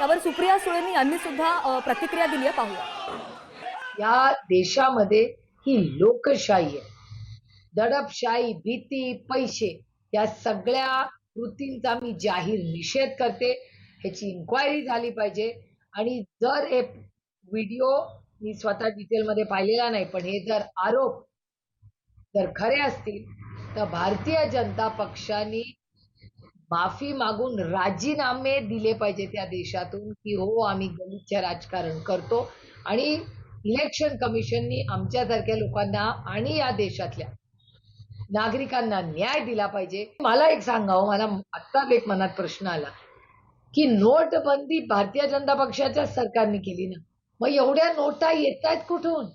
त्यावर सुप्रिया सुळेंनी यांनी सुद्धा प्रतिक्रिया दिली आहे, पाहूया. या देशामध्ये ही लोकशाही आहे. दडपशाही, भीती, पैसे या सगळ्या कृतींचा मी जाहीर निषेध करते. ह्याची इन्क्वायरी झाली पाहिजे आणि जर हे व्हिडिओ मी स्वतः डिटेलमध्ये पाहिलेला नाही, पण हे जर आरोप जर खरे असतील तर भारतीय जनता पक्षाने माफी मागून राजीनामे दिले पाहिजे त्या देशातून, की हो आम्ही गलिच्छ राजकारण करतो आणि इलेक्शन कमिशननी आमच्यासारख्या लोकांना आणि या देशातल्या नागरिकांना न्याय दिला पाहिजे. मला एक सांगावं, मला आत्ताच एक मनात प्रश्न आला की नोटबंदी भारतीय जनता पक्षाच्या सरकारने केली ना, मग एवढ्या नोटा येत आहेत कुठून?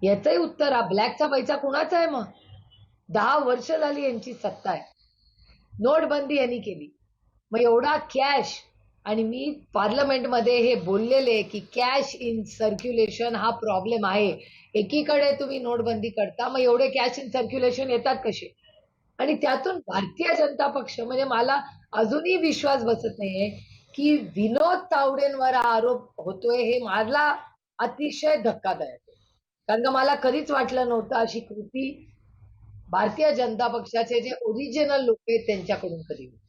याचंही उत्तर, हा ब्लॅकचा पैसा कुणाचा आहे? मग 10 वर्ष झाली यांची सत्ता आहे, नोटबंदी यांनी केली, मग एवढा कॅश. आणि मी पार्लमेंटमध्ये हे बोललेले की कॅश इन सर्क्युलेशन हा प्रॉब्लेम आहे. एकीकडे तुम्ही नोटबंदी करता, मग एवढे कॅश इन सर्क्युलेशन येतात कसे? आणि त्यातून भारतीय जनता पक्ष, म्हणजे मला अजूनही विश्वास बसत नाहीये की विनोद तावडेंवर हा आरोप होतोय. हे मला अतिशय धक्कादायक आहे, कारण का मला कधीच वाटलं नव्हतं अशी कृती भारतीय जनता पक्षाचे जे ओरिजिनल लोक आहेत त्यांच्याकडून कधी होईल.